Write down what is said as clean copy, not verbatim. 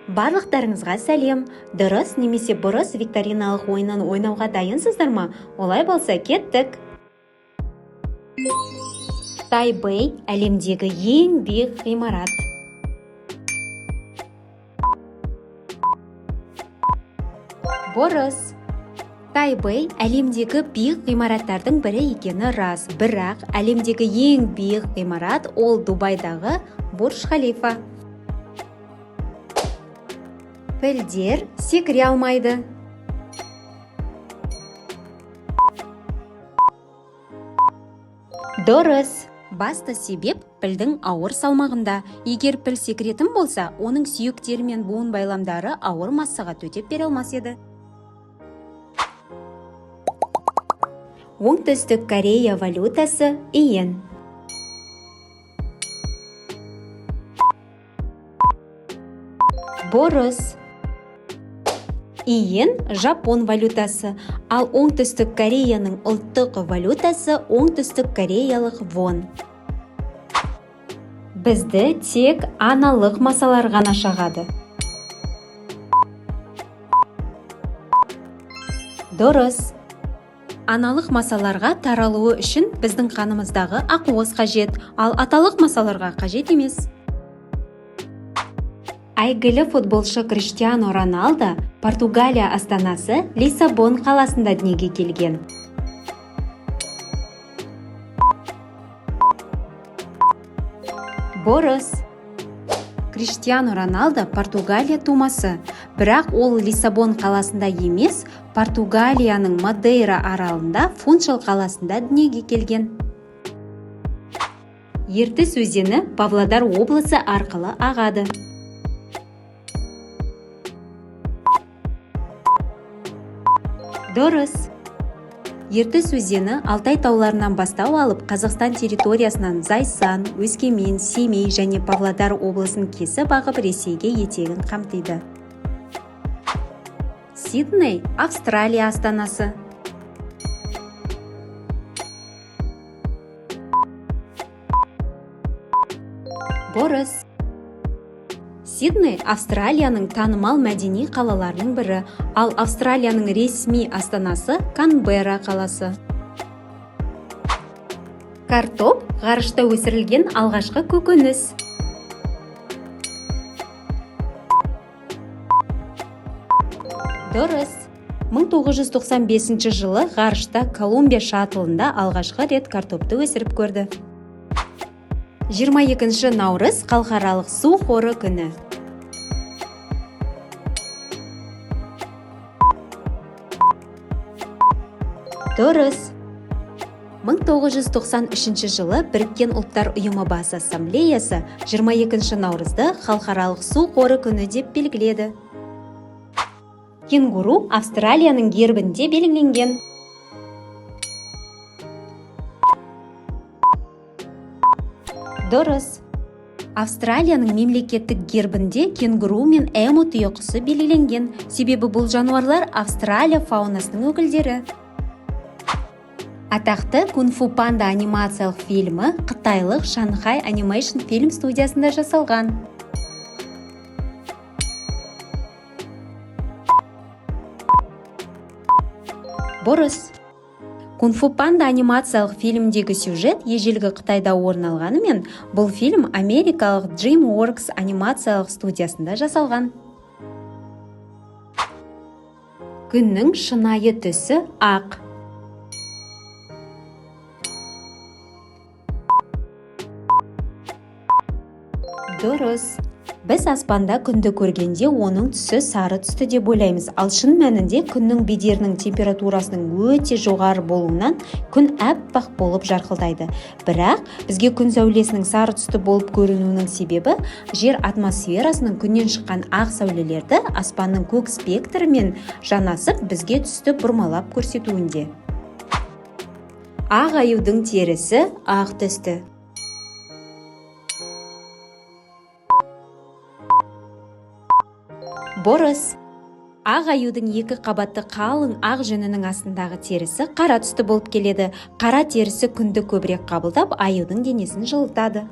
Барлықтарыңызға сәлем. Дұрыс немесе бұрыс викториналық ойынын ойнауға дайынсыздар ма? Олай болса, кеттік. Тайбэй әлемдегі ең биік ғимарат. Бұрыс. Тайбэй әлемдегі биік ғимараттардың бірі екені рас, бірақ әлемдегі ең биік ғимарат ол Дубайдағы Бурдж Халифа. Пілдер секіре алмайды. Дұрыс. Басты себеп пілдің ауыр салмағында. Егер піл секіретін болса, оның сүйектері мен буын байламдары ауыр массаға төтеп бере алмас еді. Оңтүстік Корея валютасы иен. Бұрыс. Иен Жапон валютасы, ал оңтүстік Кореяның ұлттық валютасы оңтүстік кореялық вон. Бізді тек аналық масалар ғана шағады. Дұрыс. Аналық масаларға таралуы үшін біздің қанымыздағы ақуыз қажет, ал аталық масаларға қажет емес. Әйгілі футболшы Криштиану Роналдо Португалия астанасы Лиссабон қаласында дүниеге келген. Бұрыс. Криштиану Роналдо Португалия тумасы, бірақ ол Лиссабон қаласында емес, Португалияның Мадейра аралында Фунчал қаласында дүниеге келген. Ертіс өзені Павлодар облысы арқылы ағады. Дұрыс. Ертіс өзені Алтай тауларынан бастау алып, Қазақстан территориясынан Зайсан, Өскемен, Семей және Павлодар облысын кесіп ағып Ресейге етегін қамтиды. Сидней Австралия астанасы. Бұрыс. Сидней Австралияның танымал мәдени қалаларының бірі, ал Австралияның ресми астанасы Канберра қаласы. Картоп ғарышта өсірілген алғашқы көкөніс. Дұрыс. 1995 жылы ғарышта Колумбия шаттлында алғашқы рет картопты өсіріп көрді. 22 наурыз халықаралық су қоры күні. Дұрыс. 1993 жылы Біріккен ұлттар ұйымы бас ассамблеясы 22 наурызды халықаралық су қоры күні деп белгіледі. Кенгуру Австралияның гербінде белгіленген. Дұрыс. Австралияның мемлекеттік гербінде кенгуру мен эму тұяқұсы белгіленген, себебі бұл жануарлар Австралия фаунасының өкілдері. Атақты Кунг-фу панда анимациялық фильмі қытайлық Шанхай анимейшн фильм студиясында жасалған. Бұрыс. Кунг-фу панда анимациялық фильмдегі сюжет ежелгі Қытайда орын алғанымен, бұл фильм америкалық DreamWorks анимациялық студиясында жасалған. Күннің шынайы түсі ақ. Дұрыс. Біз аспанда күнді көргенде оның түсі сары түсті деп ойлаймыз, ал шын мәнінде күннің бедерінің температурасының өте жоғары болуынан күн әппақ болып жарқылдайды. Бірақ бізге күн сәулесінің сары түсті болып көрінуінің себебі жер атмосферасының күннен шыққан ақ сәулелерді аспанның көк спектрімен жанасып бізге түсті бұрмалап көрсетуінде. Ақ аюдың терісі ақ түсті. Бұрыс. Ақ аюдың екі қабатты қалың ақ жүнінің астындағы терісі қара түсті болып келеді. Қара терісі күнді көбірек қабылдап, аюдың денесін жылытады.